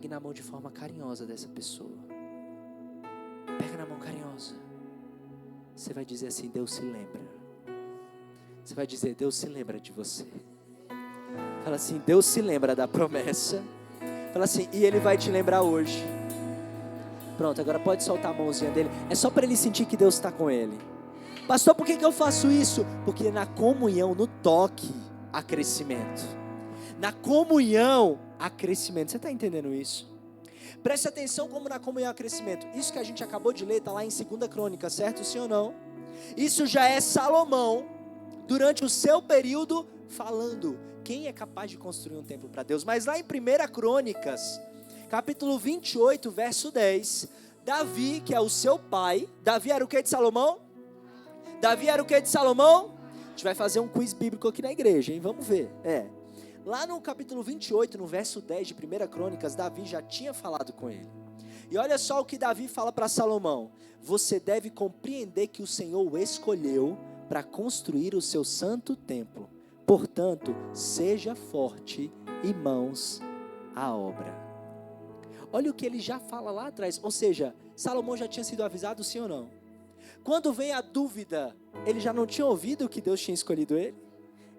Pegue na mão de forma carinhosa dessa pessoa. Pega na mão carinhosa. Você vai dizer assim: Deus se lembra. Você vai dizer: Deus se lembra de você. Fala assim: Deus se lembra da promessa. Fala assim: e Ele vai te lembrar hoje. Pronto, agora pode soltar a mãozinha dele. É só para ele sentir que Deus está com ele. Pastor, por que eu faço isso? Porque na comunhão, no toque, há crescimento. Na comunhão, há crescimento. Você está entendendo isso? Preste atenção como na comunhão há crescimento. Isso que a gente acabou de ler está lá em 2 Crônicas, certo? Sim ou não? Isso já é Salomão, durante o seu período, falando. Quem é capaz de construir um templo para Deus? Mas lá em 1 Crônicas, capítulo 28, verso 10, Davi, que é o seu pai, Davi era o que de Salomão? Davi era o que de Salomão? A gente vai fazer um quiz bíblico aqui na igreja, hein? Vamos ver. Lá no capítulo 28, no verso 10 de 1 Crônicas, Davi já tinha falado com ele. E olha só o que Davi fala para Salomão: você deve compreender que o Senhor o escolheu para construir o seu santo templo. Portanto, seja forte e mãos à obra. Olha o que ele já fala lá atrás. Ou seja, Salomão já tinha sido avisado, sim ou não? Quando vem a dúvida, ele já não tinha ouvido que Deus tinha escolhido ele?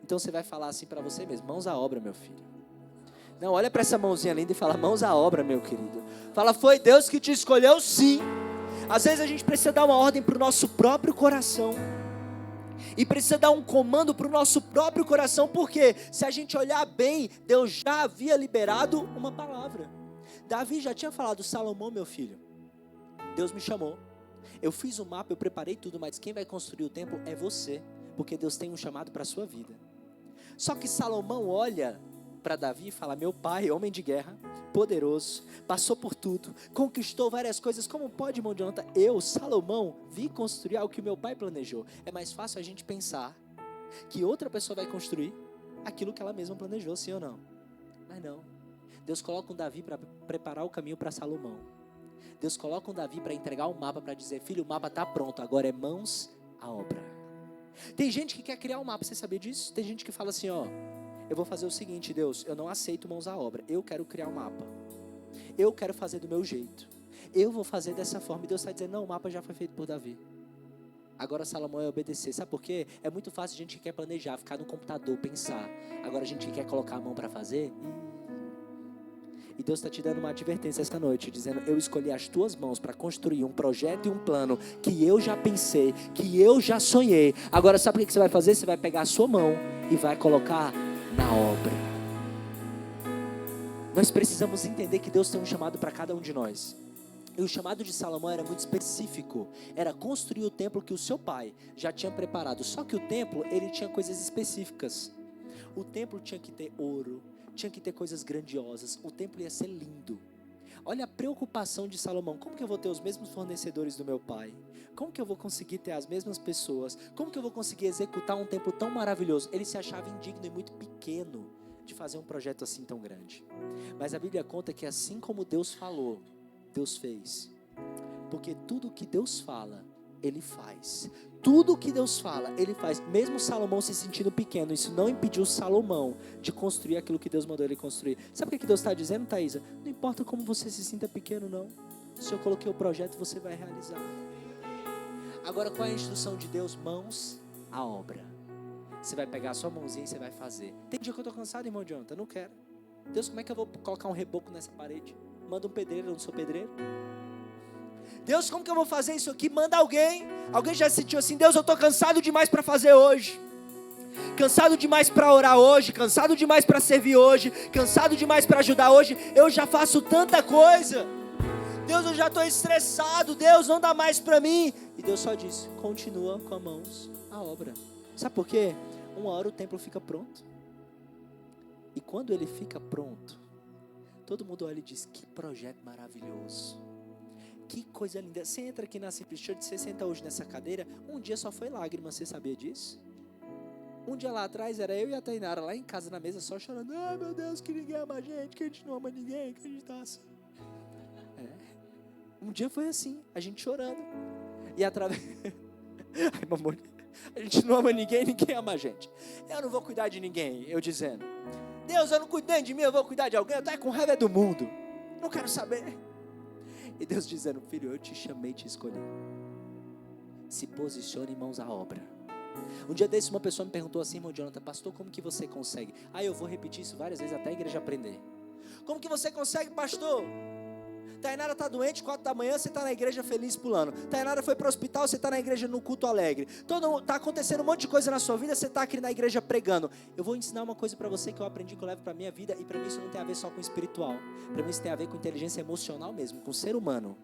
Então você vai falar assim para você mesmo: mãos à obra, meu filho. Não, olha para essa mãozinha linda e fala: mãos à obra, meu querido. Fala: foi Deus que te escolheu, sim. Às vezes a gente precisa dar uma ordem para o nosso próprio coração. E precisa dar um comando para o nosso próprio coração. Porque se a gente olhar bem, Deus já havia liberado uma palavra. Davi já tinha falado: Salomão, meu filho, Deus me chamou. Eu fiz o mapa, eu preparei tudo, mas quem vai construir o templo é você. Porque Deus tem um chamado para a sua vida. Só que Salomão olha para Davi e fala: meu pai, homem de guerra, poderoso, passou por tudo, conquistou várias coisas, como pode, mão de honra? Eu, Salomão, vim construir algo que meu pai planejou. É mais fácil a gente pensar que outra pessoa vai construir aquilo que ela mesma planejou, sim ou não? Mas não. Deus coloca um Davi para preparar o caminho para Salomão. Deus coloca um Davi para entregar um mapa, para dizer: filho, o mapa está pronto, agora é mãos à obra. Tem gente que quer criar um mapa, você sabia disso? Tem gente que fala assim: ó, eu vou fazer o seguinte, Deus, eu não aceito mãos à obra, eu quero criar um mapa, eu quero fazer do meu jeito, eu vou fazer dessa forma. E Deus está dizendo: não, o mapa já foi feito por Davi, agora Salomão é obedecer. Sabe por quê? É muito fácil a gente que quer planejar, ficar no computador, pensar. Agora a gente que quer colocar a mão para fazer. E Deus está te dando uma advertência esta noite, dizendo: eu escolhi as tuas mãos para construir um projeto e um plano que eu já pensei, que eu já sonhei. Agora sabe o que você vai fazer? Você vai pegar a sua mão e vai colocar na obra. Nós precisamos entender que Deus tem um chamado para cada um de nós. E o chamado de Salomão era muito específico. Era construir o templo que o seu pai já tinha preparado. Só que o templo, ele tinha coisas específicas. O templo tinha que ter ouro, tinha que ter coisas grandiosas. O templo ia ser lindo. Olha a preocupação de Salomão: como que eu vou ter os mesmos fornecedores do meu pai? Como que eu vou conseguir ter as mesmas pessoas? Como que eu vou conseguir executar um templo tão maravilhoso? Ele se achava indigno e muito pequeno de fazer um projeto assim tão grande. Mas a Bíblia conta que assim como Deus falou, Deus fez. Porque tudo que Deus fala, Ele faz. Tudo que Deus fala, Ele faz. Mesmo Salomão se sentindo pequeno, isso não impediu Salomão de construir aquilo que Deus mandou ele construir. Sabe o que Deus está dizendo, Thaisa? Não importa como você se sinta pequeno, não. Se eu coloquei o projeto, você vai realizar. Agora, qual é a instrução de Deus? Mãos à obra. Você vai pegar a sua mãozinha e você vai fazer. Tem dia que eu estou cansado, irmão Jonathan, eu não quero. Deus, como é que eu vou colocar um reboco nessa parede? Manda um pedreiro, eu não sou pedreiro. Deus, como que eu vou fazer isso aqui? Manda alguém. Alguém já se sentiu assim: Deus, eu estou cansado demais para fazer hoje. Cansado demais para orar hoje. Cansado demais para servir hoje. Cansado demais para ajudar hoje. Eu já faço tanta coisa. Deus, eu já estou estressado. Deus, não dá mais para mim. E Deus só diz: continua com as mãos à obra. Sabe por quê? Uma hora o templo fica pronto. E quando ele fica pronto, todo mundo olha e diz: que projeto maravilhoso. Que coisa linda. Você entra aqui na Simples Church, você senta hoje nessa cadeira, um dia só foi lágrima, você sabia disso? Um dia lá atrás era eu e a Tainara lá em casa na mesa só chorando: ai meu Deus, que ninguém ama a gente, que a gente não ama ninguém, que a gente tá assim. Um dia foi assim, a gente chorando. E através... ai mamãe, a gente não ama ninguém, ninguém ama a gente. Eu não vou cuidar de ninguém, eu dizendo: Deus, eu não cuido nem de mim, eu vou cuidar de alguém, eu tô com raiva do mundo. não quero saber. E Deus dizendo, filho, eu te chamei, te escolhi. Se posicione em mãos à obra. Um dia desse uma pessoa me perguntou assim, irmão Jonathan, pastor, como que você consegue? Eu vou repetir isso várias vezes até a igreja aprender. Como que você consegue, pastor? Tainara está doente, 4 da manhã, você está na igreja feliz pulando. Tainara foi para o hospital, você está na igreja no culto alegre. Está acontecendo um monte de coisa na sua vida, você está aqui na igreja pregando. Eu vou ensinar uma coisa para você que eu aprendi, que eu levo para a minha vida. E para mim isso não tem a ver só com espiritual. Para mim isso tem a ver com inteligência emocional mesmo, com o ser humano.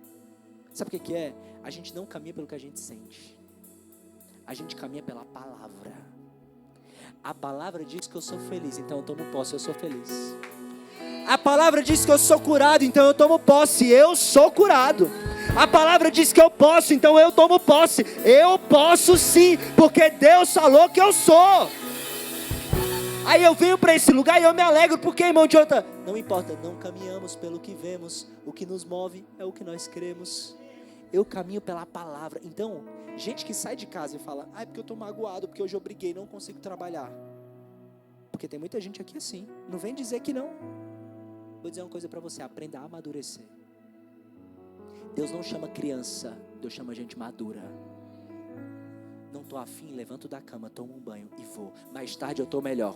Sabe o que é? A gente não caminha pelo que a gente sente. A gente caminha pela palavra. A palavra diz que eu sou feliz, então eu tomo posse, eu sou feliz. A palavra diz que eu sou curado, então eu tomo posse, eu sou curado. A palavra diz que eu posso, então eu tomo posse. Eu posso sim, porque Deus falou que eu sou. Aí eu venho para esse lugar e eu me alegro, porque, irmão Jonathan, não importa, não caminhamos pelo que vemos, o que nos move é o que nós cremos. Eu caminho pela palavra. Então, gente que sai de casa e fala, é porque eu estou magoado, porque hoje eu briguei, não consigo trabalhar. Porque tem muita gente aqui assim, não vem dizer que não. Vou dizer uma coisa para você, aprenda a amadurecer. Deus não chama criança, Deus chama gente madura. Não estou afim, levanto da cama, tomo um banho e vou. Mais tarde eu estou melhor.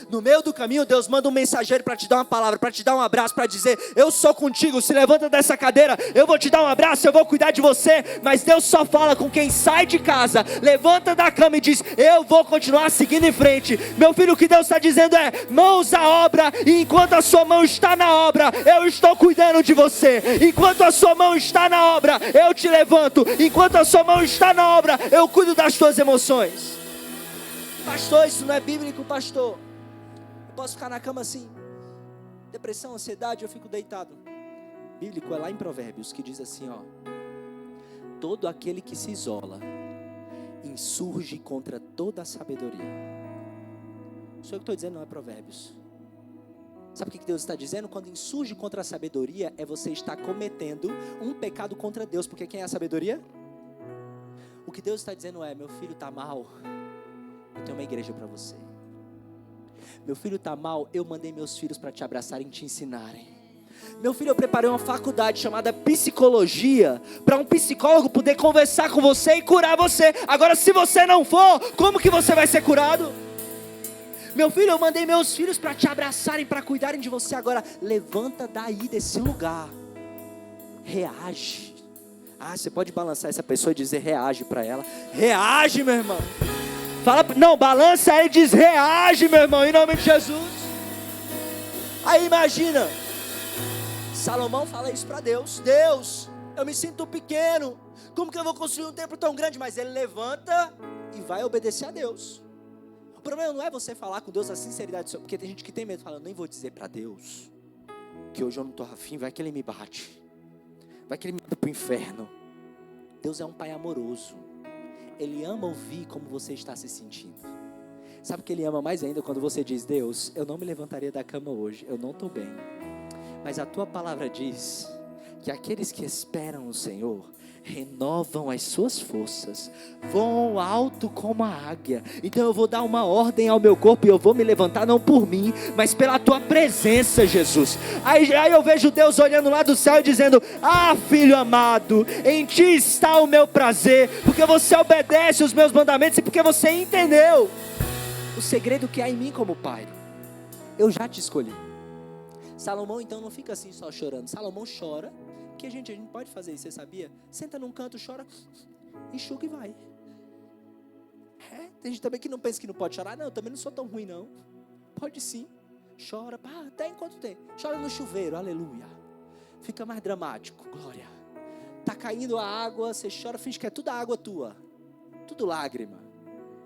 No meio do caminho, Deus manda um mensageiro para te dar uma palavra, para te dar um abraço, para dizer, eu sou contigo, se levanta dessa cadeira, eu vou te dar um abraço, eu vou cuidar de você. Mas Deus só fala com quem sai de casa, levanta da cama e diz, eu vou continuar seguindo em frente. Meu filho, o que Deus está dizendo é, mãos à obra, e enquanto a sua mão está na obra, eu estou cuidando de você. Enquanto a sua mão está na obra, eu te levanto. Enquanto a sua mão está na obra, eu cuido das suas emoções. Pastor, isso não é bíblico, pastor. Posso ficar na cama assim, depressão, ansiedade, eu fico deitado. Bíblico é lá em Provérbios que diz assim, todo aquele que se isola insurge contra toda a sabedoria. Isso é o que estou dizendo, não é Provérbios. Sabe o que Deus está dizendo? Quando insurge contra a sabedoria, é você estar cometendo um pecado contra Deus, porque quem é a sabedoria? O que Deus está dizendo é, meu filho está mal, eu tenho uma igreja para você. Meu filho está mal, eu mandei meus filhos para te abraçarem e te ensinarem. Meu filho, eu preparei uma faculdade chamada psicologia, para um psicólogo poder conversar com você e curar você. Agora, se você não for, como que você vai ser curado? Meu filho, eu mandei meus filhos para te abraçarem, para cuidarem de você. Agora, levanta daí desse lugar. Reage. Você pode balançar essa pessoa e dizer reage para ela. Reage, meu irmão. Fala, não, balança aí e diz reage, meu irmão, em nome de Jesus. Aí imagina, Salomão fala isso para Deus. Deus, eu me sinto pequeno, como que eu vou construir um templo tão grande? Mas ele levanta e vai obedecer a Deus. O problema não é você falar com Deus a sinceridade, porque tem gente que tem medo, fala, nem vou dizer para Deus, que hoje eu não estou afim, vai que ele me bate, vai que ele me manda para o inferno. Deus é um pai amoroso. Ele ama ouvir como você está se sentindo. Sabe que Ele ama mais ainda quando você diz, Deus, eu não me levantaria da cama hoje, eu não estou bem. Mas a Tua palavra diz que aqueles que esperam no Senhor renovam as suas forças, voam alto como a águia. Então eu vou dar uma ordem ao meu corpo e eu vou me levantar não por mim, mas pela Tua presença, Jesus. Aí eu vejo Deus olhando lá do céu e dizendo, filho amado, em Ti está o meu prazer, porque você obedece os meus mandamentos e porque você entendeu o segredo que há em mim como pai. Eu já te escolhi. Salomão então não fica assim só chorando. Salomão chora, porque a gente pode fazer isso, você sabia? Senta num canto, chora, enxuga e vai. Tem gente também que não pensa que não pode chorar. Não, eu também não sou tão ruim não. Pode sim, chora, até enquanto tem. Chora no chuveiro, aleluia. Fica mais dramático, glória. Tá caindo a água, você chora, finge que é tudo a água tua. Tudo lágrima.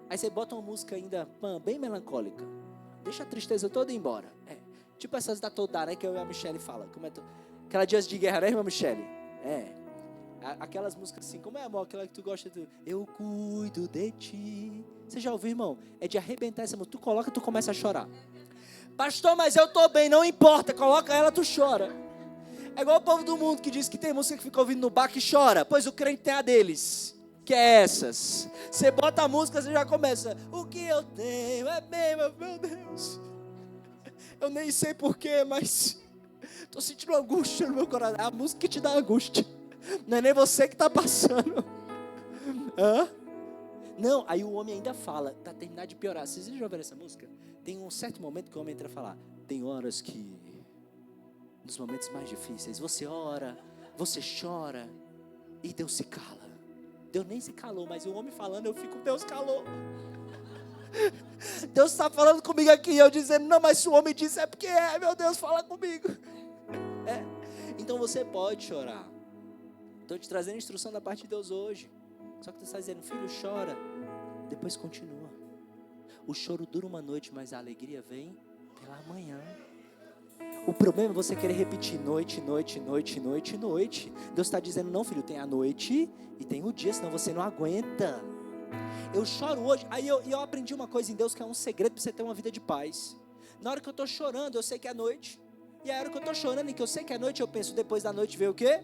Aí você bota uma música ainda, bem melancólica. Deixa a tristeza toda embora. Tipo essas da Todá, né, que eu e a Michelle fala. Aquela Dias de Guerra, né, irmã Michelle? Aquelas músicas assim, como é, amor? Aquela que tu gosta do eu cuido de ti. Você já ouviu, irmão? É de arrebentar essa música. Tu coloca, tu começa a chorar. Pastor, mas eu tô bem, não importa. Coloca ela, tu chora. É igual o povo do mundo que diz que tem música que fica ouvindo no bar que chora. Pois o crente tem a deles, que é essas. Você bota a música, você já começa. O que eu tenho é bem, meu Deus. Eu nem sei porquê, mas Estou sentindo angústia no meu coração. É a música que te dá angústia. Não é nem você que está passando. Hã? Não, aí o homem ainda fala, para terminar de piorar. Vocês já ouviram essa música? Tem um certo momento que o homem entra a falar. Tem horas que, nos momentos mais difíceis, você ora, você chora e Deus se cala. Deus nem se calou, mas o homem falando, eu fico, Deus calou. Deus está falando comigo aqui, eu dizendo, não, mas se o homem disse é porque é, meu Deus, fala comigo. É. Então você pode chorar. Estou te trazendo instrução da parte de Deus hoje. Só que tu está dizendo, filho, chora, depois continua. O choro dura uma noite, mas a alegria vem pela manhã. O problema é você querer repetir noite, noite, noite, noite, noite. Deus está dizendo, não, filho, tem a noite e tem o dia, senão você não aguenta. Eu choro hoje, aí eu aprendi uma coisa em Deus que é um segredo para você ter uma vida de paz. Na hora que eu estou chorando, eu sei que é noite. E a hora que eu estou chorando e que eu sei que é noite, eu penso, depois da noite vem o quê?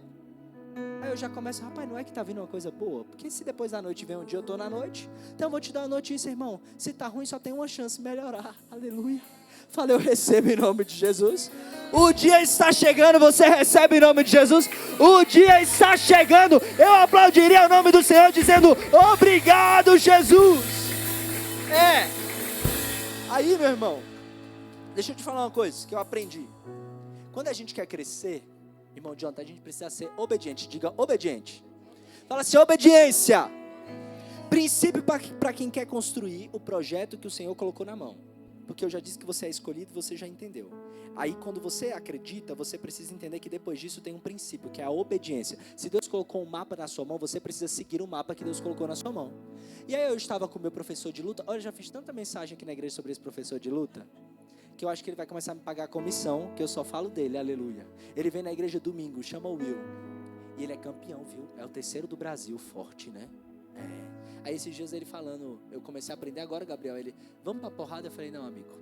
Aí eu já começo, rapaz, não é que está vindo uma coisa boa? Porque se depois da noite vem um dia, eu estou na noite. Então eu vou te dar uma notícia, irmão. Se está ruim, só tem uma chance de melhorar. Aleluia. Falei, eu recebo em nome de Jesus. O dia está chegando, você recebe em nome de Jesus. O dia está chegando. Eu aplaudiria o nome do Senhor dizendo, obrigado, Jesus. Aí, meu irmão, deixa eu te falar uma coisa que eu aprendi. Quando a gente quer crescer, irmão Jonathan, a gente precisa ser obediente. Diga obediente. Fala assim, obediência. Princípio para quem quer construir o projeto que o Senhor colocou na mão. Porque eu já disse que você é escolhido, você já entendeu. Aí quando você acredita, você precisa entender que depois disso tem um princípio, que é a obediência. Se Deus colocou um mapa na sua mão, você precisa seguir o mapa que Deus colocou na sua mão. E aí eu estava com o meu professor de luta. Olha, eu já fiz tanta mensagem aqui na igreja sobre esse professor de luta, que eu acho que ele vai começar a me pagar a comissão, que eu só falo dele, aleluia. Ele vem na igreja domingo, chama o Will. E ele é campeão, viu? É o terceiro do Brasil, forte, né? Aí esses dias ele falando, eu comecei a aprender agora, Gabriel, ele, vamos pra porrada? Eu falei, não, amigo.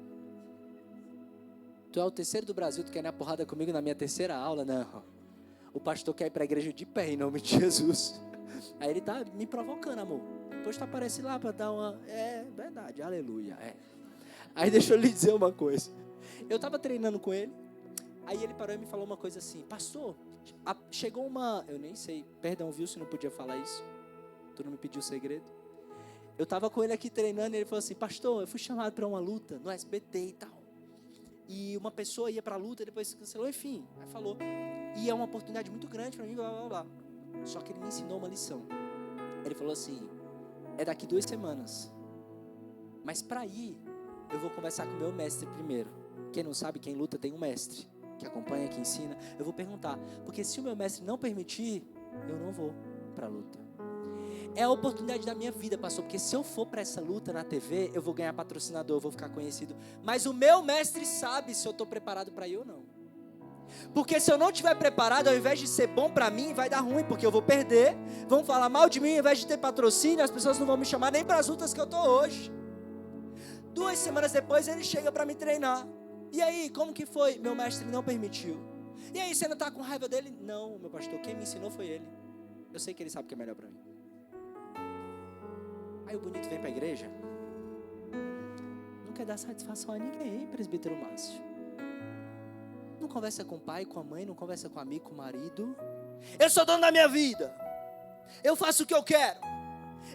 Tu é o terceiro do Brasil, tu quer ir na porrada comigo na minha terceira aula? Não. O pastor quer ir pra igreja de pé, em nome de Jesus. Aí ele tá me provocando, amor. Depois tu aparece lá pra dar uma... É verdade, aleluia, Aí deixa eu lhe dizer uma coisa. Eu tava treinando com ele, aí ele parou e me falou uma coisa assim, pastor, chegou uma... Eu nem sei, perdão, viu, se não podia falar isso. Tu não me pediu segredo. Eu estava com ele aqui treinando e ele falou assim, pastor, eu fui chamado para uma luta no SBT e tal. E uma pessoa ia para a luta e depois cancelou, enfim. Aí falou, e é uma oportunidade muito grande para mim, blá, blá, blá. Só que ele me ensinou uma lição. Ele falou assim, é daqui 2 semanas. Mas para ir, eu vou conversar com o meu mestre primeiro. Quem não sabe, quem luta tem um mestre, que acompanha, que ensina. Eu vou perguntar, porque se o meu mestre não permitir, eu não vou para a luta. É a oportunidade da minha vida, pastor, porque se eu for para essa luta na TV, eu vou ganhar patrocinador, eu vou ficar conhecido. Mas o meu mestre sabe se eu estou preparado para ir ou não. Porque se eu não estiver preparado, ao invés de ser bom para mim, vai dar ruim, porque eu vou perder, vão falar mal de mim, ao invés de ter patrocínio, as pessoas não vão me chamar nem para as lutas que eu estou hoje. 2 semanas depois, ele chega para me treinar. E aí, como que foi? Meu mestre não permitiu. E aí, você não está com raiva dele? Não, meu pastor, quem me ensinou foi ele. Eu sei que ele sabe o que é melhor para mim. Aí o bonito vem para a igreja, não quer dar satisfação a ninguém, presbítero Márcio. Não conversa com o pai, com a mãe, não conversa com o amigo, com o marido. Eu sou dono da minha vida, eu faço o que eu quero,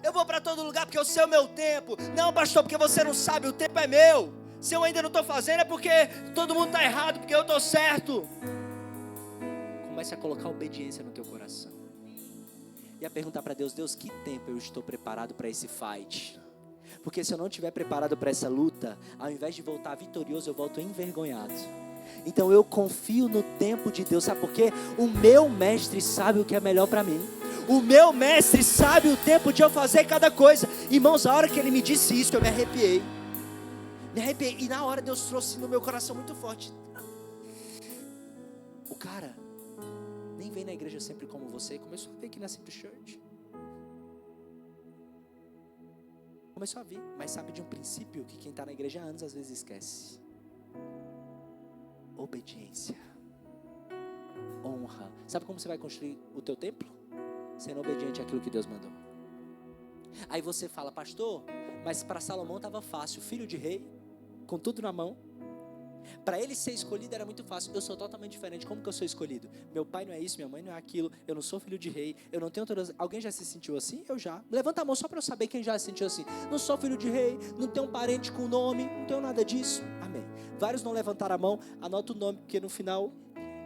eu vou para todo lugar porque eu sei o meu tempo. Não, pastor, porque você não sabe, o tempo é meu. Se eu ainda não estou fazendo é porque todo mundo está errado, porque eu estou certo. Comece a colocar obediência no teu coração. E a perguntar para Deus, Deus, que tempo eu estou preparado para esse fight? Porque se eu não estiver preparado para essa luta, ao invés de voltar vitorioso, eu volto envergonhado. Então eu confio no tempo de Deus, sabe por quê? O meu mestre sabe o que é melhor para mim. O meu mestre sabe o tempo de eu fazer cada coisa. Irmãos, a hora que ele me disse isso, eu me arrepiei. E na hora Deus trouxe no meu coração muito forte. O cara nem vem na igreja sempre como você, começou a vir aqui na Simple Church. Começou a vir, mas sabe de um princípio que quem está na igreja há anos às vezes esquece. Obediência. Honra. Sabe como você vai construir o teu templo? Sendo obediente àquilo que Deus mandou. Aí você fala, pastor, mas para Salomão estava fácil, filho de rei, com tudo na mão. Para ele ser escolhido era muito fácil. Eu sou totalmente diferente. Como que eu sou escolhido? Meu pai não é isso, minha mãe não é aquilo. Eu não sou filho de rei. Eu não tenho todas... Alguém já se sentiu assim? Eu já. Levanta a mão só para eu saber quem já se sentiu assim. Não sou filho de rei. Não tenho um parente com nome. Não tenho nada disso. Amém. Vários não levantaram a mão. Anota o nome, porque no final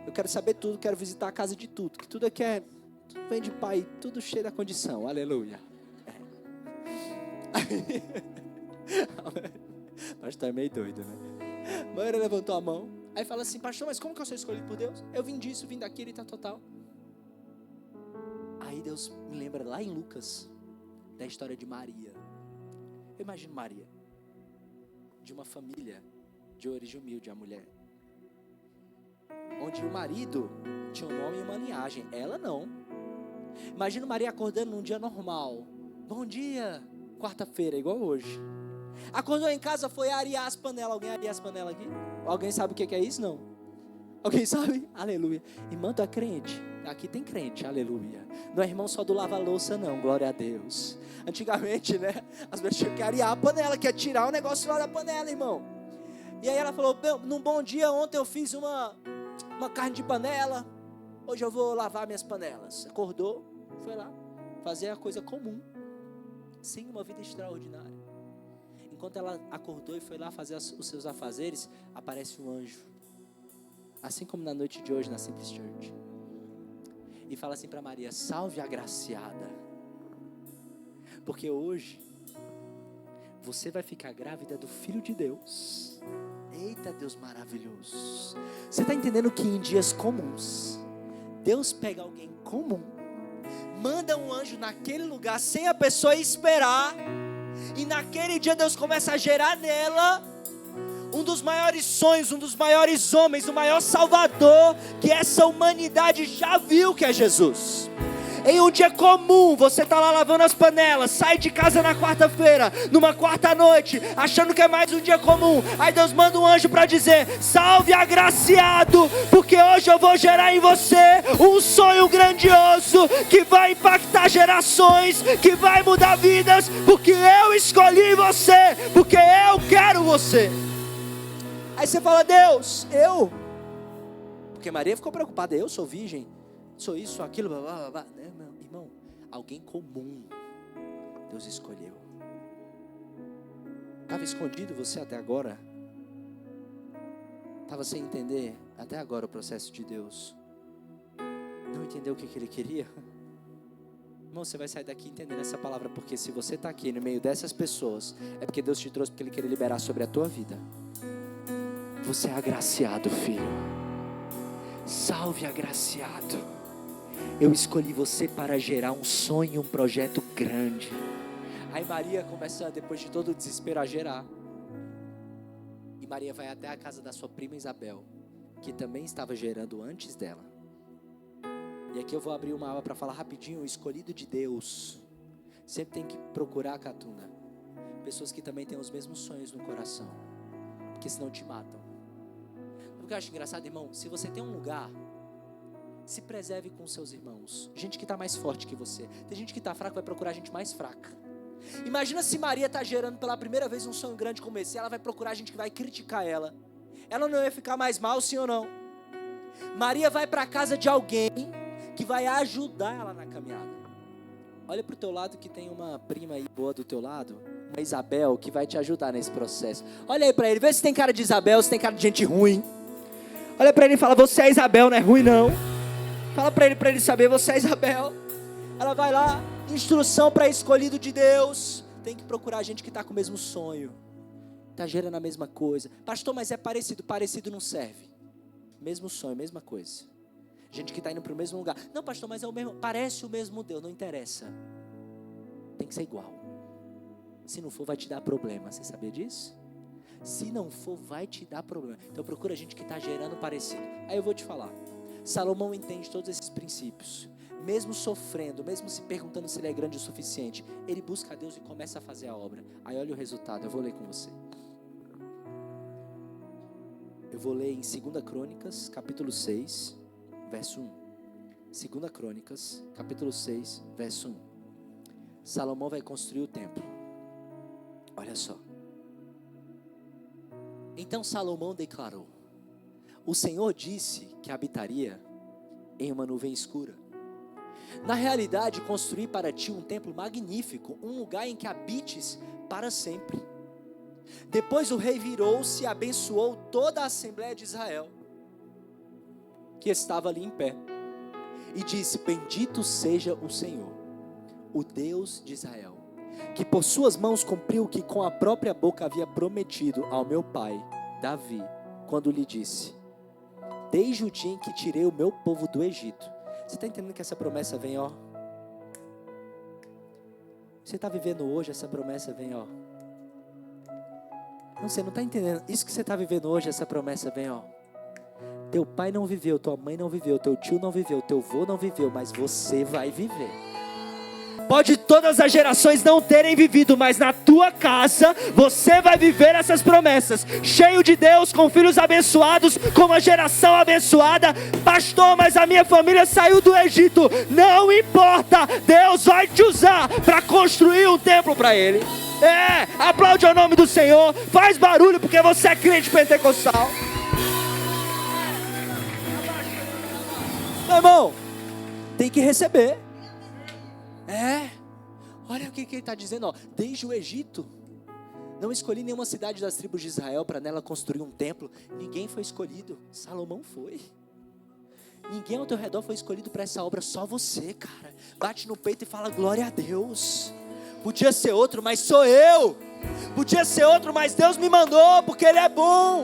eu quero saber tudo. Quero visitar a casa de tudo. Que tudo aqui é... Tudo vem de pai. Tudo cheio da condição. Aleluia. Pastor é meio doido, né? A maioria levantou a mão. Aí fala assim: pastor, mas como que eu sou escolhido por Deus? Eu vim disso, vim daquilo e tá total. Aí Deus me lembra lá em Lucas da história de Maria. Eu imagino Maria, de uma família de origem humilde, a mulher, onde o marido tinha um nome e uma linhagem, ela não. Imagina Maria acordando num dia normal. Bom dia, quarta-feira, igual hoje. Acordou em casa, foi arear as panelas. Alguém areia as panelas aqui? Alguém sabe o que é isso? Não? Alguém sabe? Aleluia. Irmão, tu é crente? Aqui tem crente, aleluia. Não é irmão só do lava-louça não, glória a Deus. Antigamente, né, as pessoas tinham que arear a panela, que é tirar o negócio lá da panela, irmão. E aí ela falou: num bom dia, ontem eu fiz uma carne de panela, hoje eu vou lavar minhas panelas. Acordou, foi lá, fazer a coisa comum, sem uma vida extraordinária. Enquanto ela acordou e foi lá fazer os seus afazeres, aparece um anjo. Assim como na noite de hoje na Simples Church. E fala assim para Maria: salve agraciada. Porque hoje você vai ficar grávida do Filho de Deus. Eita Deus maravilhoso. Você está entendendo que em dias comuns, Deus pega alguém comum, manda um anjo naquele lugar sem a pessoa esperar. E naquele dia Deus começa a gerar nela um dos maiores sonhos, um dos maiores homens, o maior salvador que essa humanidade já viu, que é Jesus. Em um dia comum, você está lá lavando as panelas, sai de casa na quarta-feira, numa quarta noite, achando que é mais um dia comum. Aí Deus manda um anjo para dizer: salve agraciado, porque hoje eu vou gerar em você um sonho grandioso, que vai impactar gerações, que vai mudar vidas, porque eu escolhi você, porque eu quero você. Aí você fala: Deus, eu? Porque Maria ficou preocupada: eu sou virgem, sou isso, sou aquilo, blá, blá, blá. Irmão, alguém comum Deus escolheu. Estava escondido você até agora? Estava sem entender até agora o processo de Deus? Não entendeu o que Ele queria? Irmão, você vai sair daqui entendendo essa palavra, porque se você está aqui no meio dessas pessoas, é porque Deus te trouxe, porque Ele quer liberar sobre a tua vida. Você é agraciado, filho. Salve, agraciado. Eu escolhi você para gerar um sonho, um projeto grande. Aí Maria começa, depois de todo o desespero, a gerar. E Maria vai até a casa da sua prima Isabel, que também estava gerando antes dela. E aqui eu vou abrir uma aba para falar rapidinho. O escolhido de Deus sempre tem que procurar, Catuna, pessoas que também têm os mesmos sonhos no coração, porque senão te matam. O que eu acho engraçado, irmão, se você tem um lugar, se preserve com seus irmãos. Gente que está mais forte que você. Tem gente que está fraca, vai procurar gente mais fraca. Imagina se Maria está gerando pela primeira vez um sonho grande como esse. Ela vai procurar gente que vai criticar ela. Ela não ia ficar mais mal, sim ou não? Maria vai para a casa de alguém que vai ajudar ela na caminhada. Olha para o teu lado, que tem uma prima aí boa do teu lado, uma Isabel, que vai te ajudar nesse processo. Olha aí para ele, vê se tem cara de Isabel, se tem cara de gente ruim. Olha para ele e fala: você é Isabel, não é ruim não. Fala para ele saber: você é Isabel. Ela vai lá, instrução para escolhido de Deus. Tem que procurar gente que está com o mesmo sonho, está gerando a mesma coisa. Pastor, mas é parecido. Parecido não serve. Mesmo sonho, mesma coisa. Gente que está indo para o mesmo lugar. Não, pastor, mas é o mesmo. Parece o mesmo Deus, não interessa. Tem que ser igual. Se não for, vai te dar problema. Você sabia disso? Se não for, vai te dar problema. Então procura gente que está gerando parecido. Aí eu vou te falar. Salomão entende todos esses princípios. Mesmo sofrendo, mesmo se perguntando se ele é grande o suficiente, ele busca a Deus e começa a fazer a obra. Aí olha o resultado, eu vou ler com você. Eu vou ler em 2 Crônicas, capítulo 6, verso 1. 2 Crônicas, capítulo 6, verso 1. Salomão vai construir o templo. Olha só. Então Salomão declarou: o Senhor disse que habitaria em uma nuvem escura. Na realidade, construí para ti um templo magnífico, um lugar em que habites para sempre. Depois o rei virou-se e abençoou toda a Assembleia de Israel, que estava ali em pé, e disse: bendito seja o Senhor, o Deus de Israel, que por suas mãos cumpriu o que com a própria boca havia prometido ao meu pai Davi, quando lhe disse: desde o dia em que tirei o meu povo do Egito. Você está entendendo que essa promessa vem, ó? Você está vivendo hoje, essa promessa vem, ó. Não, você não está entendendo. Isso que você está vivendo hoje, essa promessa vem, ó. Teu pai não viveu, tua mãe não viveu, teu tio não viveu, teu avô não viveu, mas você vai viver. Pode todas as gerações não terem vivido, mas na tua casa você vai viver essas promessas. Cheio de Deus, com filhos abençoados, com uma geração abençoada. Pastor, mas a minha família saiu do Egito. Não importa, Deus vai te usar para construir um templo para Ele. Aplaude o nome do Senhor. Faz barulho porque você é crente pentecostal. Meu irmão, tem que receber. Olha o que ele está dizendo, ó. Desde o Egito, não escolhi nenhuma cidade das tribos de Israel para nela construir um templo. Ninguém foi escolhido, Salomão foi. Ninguém ao teu redor foi escolhido para essa obra, só você, cara. Bate no peito e fala: glória a Deus. Podia ser outro, mas sou eu. Podia ser outro, mas Deus me mandou, porque Ele é bom.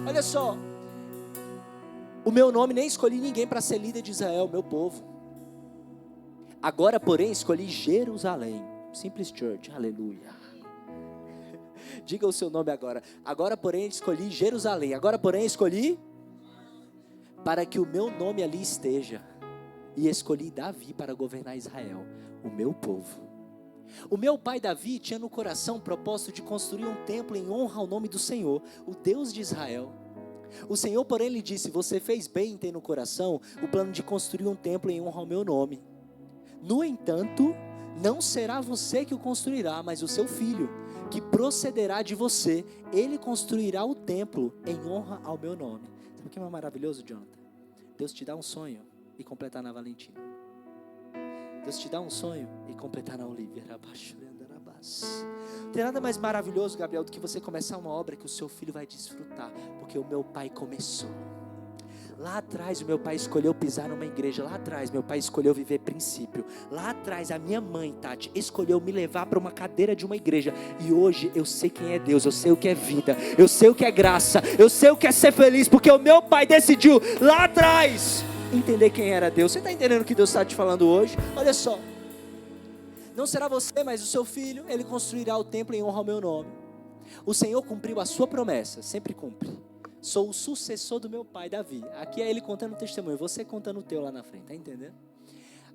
Olha só, o meu nome, nem escolhi ninguém para ser líder de Israel, meu povo. Agora, porém, escolhi Jerusalém. Simples Church, aleluia. Diga o seu nome agora. Agora, porém, escolhi Jerusalém. Agora, porém, escolhi para que o meu nome ali esteja. E escolhi Davi para governar Israel, o meu povo. O meu pai Davi tinha no coração o propósito de construir um templo em honra ao nome do Senhor, o Deus de Israel. O Senhor, porém, lhe disse: você fez bem em ter no coração o plano de construir um templo em honra ao meu nome. No entanto, não será você que o construirá, mas o seu filho, que procederá de você. Ele construirá o templo em honra ao meu nome. Sabe o que é maravilhoso, Jonathan? Deus te dá um sonho e completar na Valentina. Deus te dá um sonho e completar na Olivia. Não tem nada mais maravilhoso, Gabriel, do que você começar uma obra que o seu filho vai desfrutar, porque o meu pai começou. Lá atrás o meu pai escolheu pisar numa igreja. Lá atrás meu pai escolheu viver princípio. Lá atrás a minha mãe, Tati, escolheu me levar para uma cadeira de uma igreja. E hoje eu sei quem é Deus. Eu sei o que é vida. Eu sei o que é graça. Eu sei o que é ser feliz. Porque o meu pai decidiu lá atrás entender quem era Deus. Você está entendendo o que Deus está te falando hoje? Olha só. Não será você, mas o seu filho. Ele construirá o templo em honra ao meu nome. O Senhor cumpriu a sua promessa. Sempre cumpre. Sou o sucessor do meu pai Davi. Aqui é ele contando o testemunho, você contando o teu lá na frente, tá entendendo?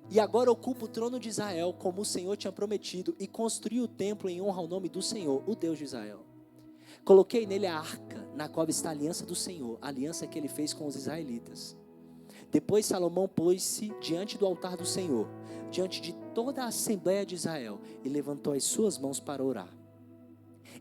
E agora ocupa o trono de Israel, como o Senhor tinha prometido, e construí o templo em honra ao nome do Senhor, o Deus de Israel. Coloquei nele a arca, na qual está a aliança do Senhor, a aliança que ele fez com os israelitas. Depois Salomão pôs-se diante do altar do Senhor, diante de toda a Assembleia de Israel, e levantou as suas mãos para orar.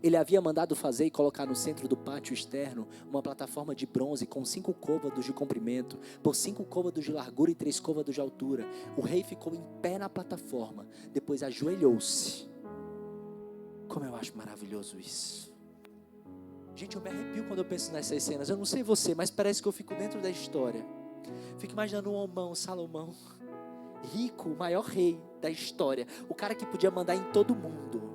Ele havia mandado fazer e colocar no centro do pátio externo uma plataforma de bronze com 5 côvados de comprimento, por 5 côvados de largura e 3 côvados de altura. O rei ficou em pé na plataforma, depois ajoelhou-se. Como eu acho maravilhoso isso. Gente, eu me arrepio quando eu penso nessas cenas. Eu não sei você, mas parece que eu fico dentro da história. Fico imaginando um homão, Salomão, rico, o maior rei da história, o cara que podia mandar em todo mundo.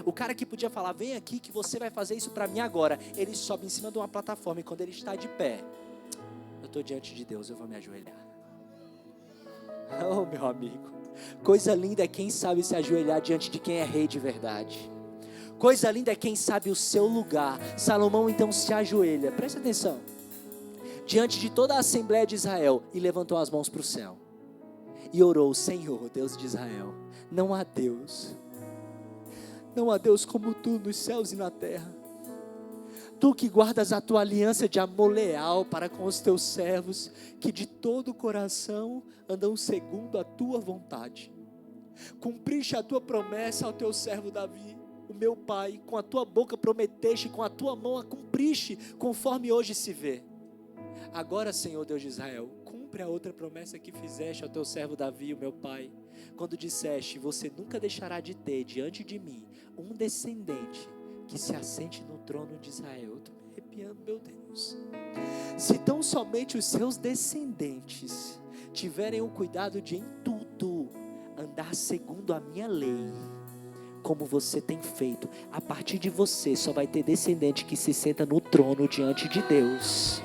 O cara que podia falar: vem aqui que você vai fazer isso para mim agora. Ele sobe em cima de uma plataforma e quando ele está de pé, eu estou diante de Deus, eu vou me ajoelhar. Oh, meu amigo, coisa linda é quem sabe se ajoelhar diante de quem é rei de verdade. Coisa linda é quem sabe o seu lugar. Salomão então se ajoelha, presta atenção, diante de toda a Assembleia de Israel, e levantou as mãos para o céu e orou: Senhor, Deus de Israel, não há Deus como tu nos céus e na terra. Tu que guardas a tua aliança de amor leal para com os teus servos, que de todo o coração andam segundo a tua vontade. Cumpriste a tua promessa ao teu servo Davi, o meu Pai, com a tua boca prometeste, com a tua mão a cumpriste, conforme hoje se vê. Agora, Senhor Deus de Israel, cumpre a outra promessa que fizeste ao teu servo Davi, o meu pai, quando disseste: você nunca deixará de ter diante de mim um descendente que se assente no trono de Israel. Eu estou me arrepiando, meu Deus. Se tão somente os seus descendentes tiverem o cuidado de em tudo andar segundo a minha lei, como você tem feito, a partir de você só vai ter descendente que se senta no trono diante de Deus.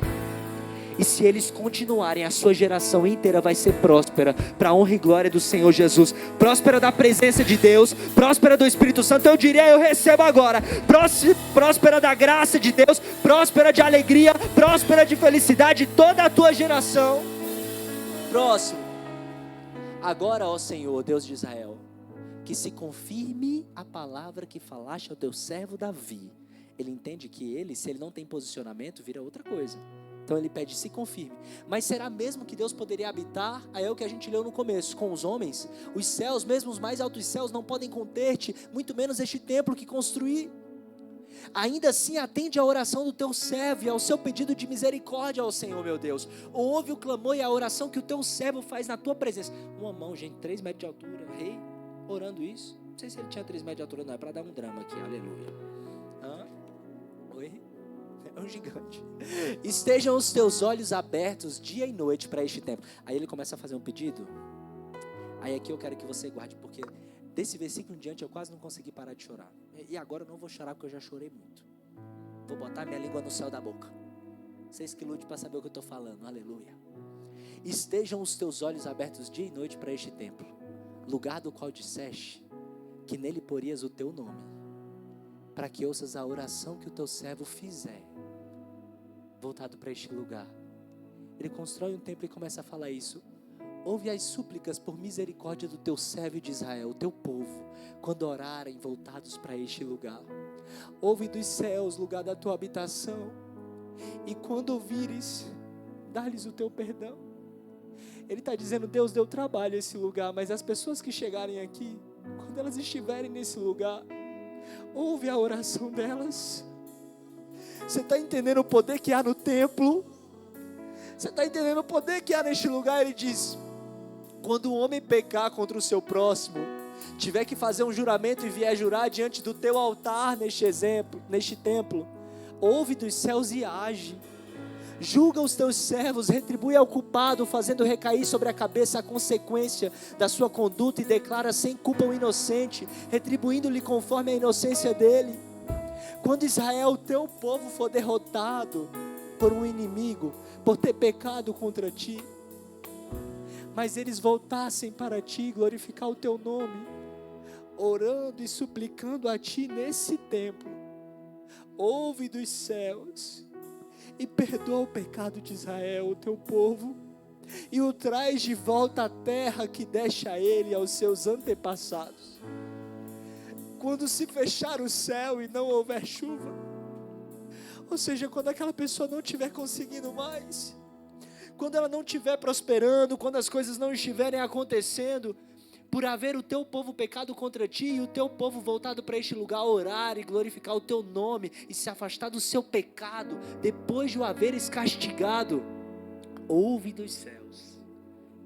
E se eles continuarem, a sua geração inteira vai ser próspera, para a honra e glória do Senhor Jesus, próspera da presença de Deus, próspera do Espírito Santo. Eu diria, eu recebo agora, próspera da graça de Deus, próspera de alegria, próspera de felicidade, toda a tua geração. Próximo. Agora, ó Senhor, Deus de Israel, que se confirme a palavra que falaste ao teu servo Davi. Ele entende que ele, se ele não tem posicionamento, vira outra coisa. Então ele pede: se confirme. Mas será mesmo que Deus poderia habitar? Aí é o que a gente leu no começo, com os homens. Os céus, mesmo os mais altos céus, não podem conter-te, muito menos este templo que construí. Ainda assim atende à oração do teu servo e ao seu pedido de misericórdia ao Senhor, meu Deus. Ouve o clamor e a oração que o teu servo faz na tua presença. Uma mão, gente, 3 metros de altura, rei, orando isso. Não sei se ele tinha 3 metros de altura, não, é para dar um drama aqui, aleluia. Oi? É um gigante. Estejam os teus olhos abertos dia e noite para este tempo. Aí ele começa a fazer um pedido. Aí aqui eu quero que você guarde, porque desse versículo em diante eu quase não consegui parar de chorar. E agora eu não vou chorar porque eu já chorei muito. Vou botar minha língua no céu da boca. Vocês que lutem para saber o que eu estou falando, aleluia. Estejam os teus olhos abertos dia e noite para este templo, lugar do qual disseste que nele porias o teu nome, para que ouças a oração que o teu servo fizer, voltado para este lugar. Ele constrói um templo e começa a falar isso. Ouve as súplicas por misericórdia do teu servo de Israel, o teu povo, quando orarem voltados para este lugar. Ouve dos céus, lugar da tua habitação, e quando ouvires, dá-lhes o teu perdão. Ele está dizendo: Deus deu trabalho a esse lugar, mas as pessoas que chegarem aqui, quando elas estiverem nesse lugar, ouve a oração delas. Você está entendendo o poder que há no templo? Você está entendendo o poder que há neste lugar? Ele diz: quando o homem pecar contra o seu próximo, tiver que fazer um juramento e vier jurar diante do teu altar neste templo, ouve dos céus e age. Julga os teus servos, retribui ao culpado, fazendo recair sobre a cabeça a consequência da sua conduta, e declara sem culpa o inocente, retribuindo-lhe conforme a inocência dele. Quando Israel, o teu povo, for derrotado por um inimigo, por ter pecado contra ti, mas eles voltassem para ti, glorificar o teu nome, orando e suplicando a ti nesse templo, ouve dos céus e perdoa o pecado de Israel, o teu povo, e o traz de volta à terra que deste a ele e aos seus antepassados. Quando se fechar o céu e não houver chuva, ou seja, quando aquela pessoa não estiver conseguindo mais, quando ela não estiver prosperando, quando as coisas não estiverem acontecendo, por haver o teu povo pecado contra ti, e o teu povo voltado para este lugar orar e glorificar o teu nome, e se afastar do seu pecado, depois de o haveres castigado, ouve dos céus,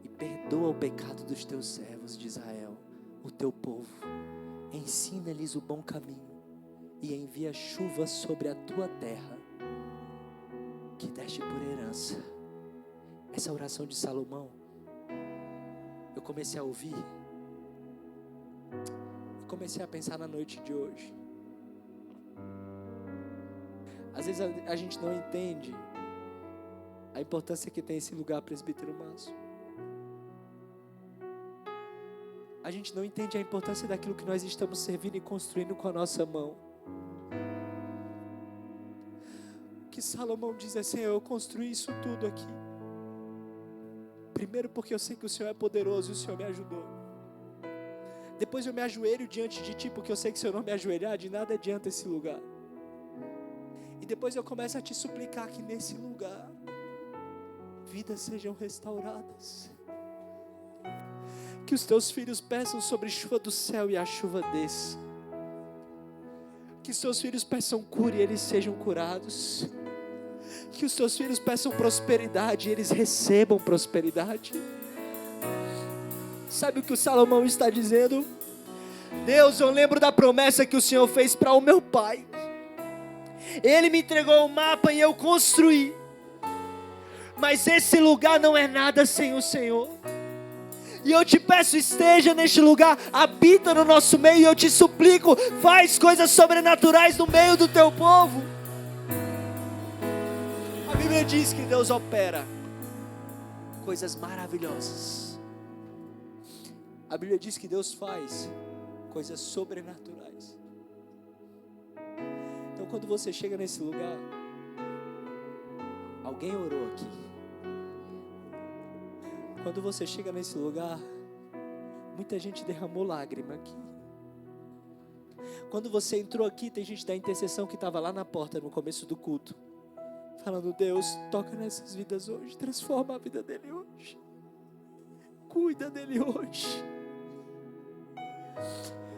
e perdoa o pecado dos teus servos de Israel, o teu povo, ensina-lhes o bom caminho, e envia chuva sobre a tua terra, que deste por herança. Essa oração de Salomão, eu comecei a ouvir, comecei a pensar na noite de hoje. Às vezes a gente não entende a importância que tem esse lugar, presbítero Márcio. A gente não entende a importância daquilo que nós estamos servindo e construindo com a nossa mão. Que Salomão diz assim: eu construí isso tudo aqui, primeiro porque eu sei que o Senhor é poderoso e o Senhor me ajudou. Depois eu me ajoelho diante de ti, porque eu sei que se eu não me ajoelhar, de nada adianta esse lugar. E depois eu começo a te suplicar que nesse lugar vidas sejam restauradas, que os teus filhos peçam sobre chuva do céu e a chuva desça, Que seus filhos peçam cura e eles sejam curados. Que os seus filhos peçam prosperidade e eles recebam prosperidade. Sabe o que o Salomão está dizendo? Deus, eu lembro da promessa que o Senhor fez para o meu pai. Ele me entregou o mapa e eu construí. Mas esse lugar não é nada sem o Senhor. E eu te peço, esteja neste lugar, habita no nosso meio, e eu te suplico, faz coisas sobrenaturais no meio do teu povo. A Bíblia diz que Deus opera coisas maravilhosas. A Bíblia diz que Deus faz coisas sobrenaturais. Então quando você chega nesse lugar, alguém orou aqui. Quando você chega nesse lugar, muita gente derramou lágrima aqui. Quando você entrou aqui, tem gente da intercessão que estava lá na porta no começo do culto, falando: Deus, toca nessas vidas hoje, transforma a vida dele hoje, cuida dele hoje.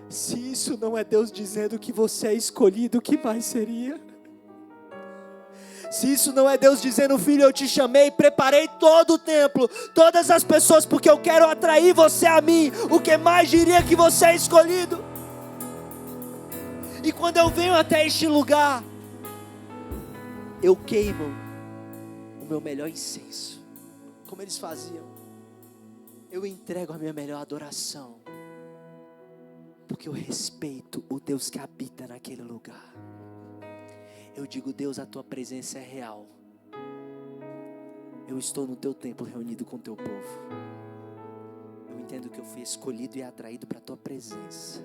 Se isso não é Deus dizendo que você é escolhido, o que mais seria? Se isso não é Deus dizendo: filho, eu te chamei, preparei todo o templo, todas as pessoas, porque eu quero atrair você a mim, o que mais diria que você é escolhido? E quando eu venho até este lugar, eu queimo o meu melhor incenso, como eles faziam. Eu entrego a minha melhor adoração, porque eu respeito o Deus que habita naquele lugar. Eu digo: Deus, a tua presença é real. Eu estou no teu templo reunido com o teu povo. Eu entendo que eu fui escolhido e atraído para a tua presença.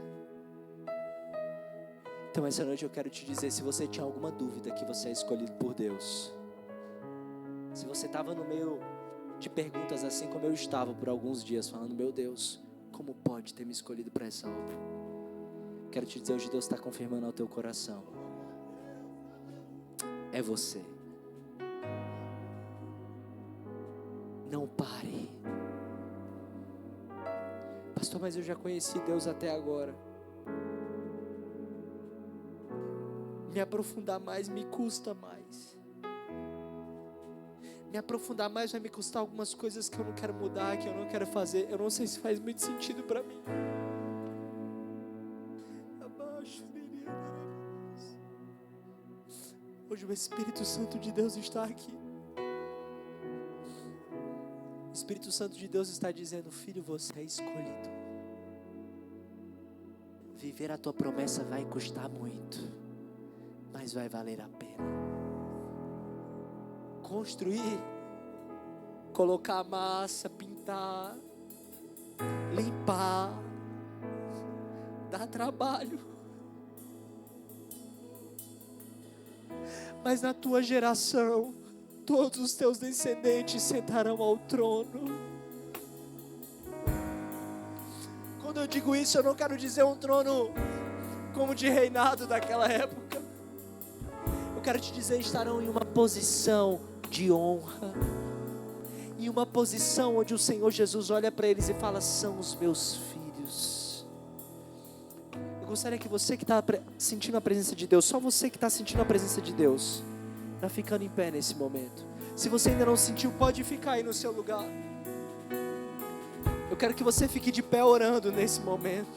Então essa noite eu quero te dizer, se você tinha alguma dúvida que você é escolhido por Deus, se você estava no meio de perguntas assim como eu estava por alguns dias, falando: meu Deus, como pode ter me escolhido para essa obra? Quero te dizer, hoje Deus está confirmando ao teu coração: é você. Não pare. Pastor, mas eu já conheci Deus até agora. Me aprofundar mais me custa mais. Me aprofundar mais vai me custar algumas coisas que eu não quero mudar, que eu não quero fazer. Eu não sei se faz muito sentido para mim. Hoje o Espírito Santo de Deus está aqui. O Espírito Santo de Deus está dizendo: filho, você é escolhido. Viver a tua promessa vai custar muito, mas vai valer a pena. Construir, colocar a massa, pintar, limpar, dá trabalho. Mas na tua geração, todos os teus descendentes sentarão ao trono. Quando eu digo isso, eu não quero dizer um trono como de reinado daquela época. Eu quero te dizer, estarão em uma posição de honra, em uma posição onde o Senhor Jesus olha para eles e fala: são os meus filhos. Eu gostaria que você que está sentindo a presença de Deus, só você que está sentindo a presença de Deus, está ficando em pé nesse momento. Se você ainda não sentiu, pode ficar aí no seu lugar. Eu quero que você fique de pé orando nesse momento.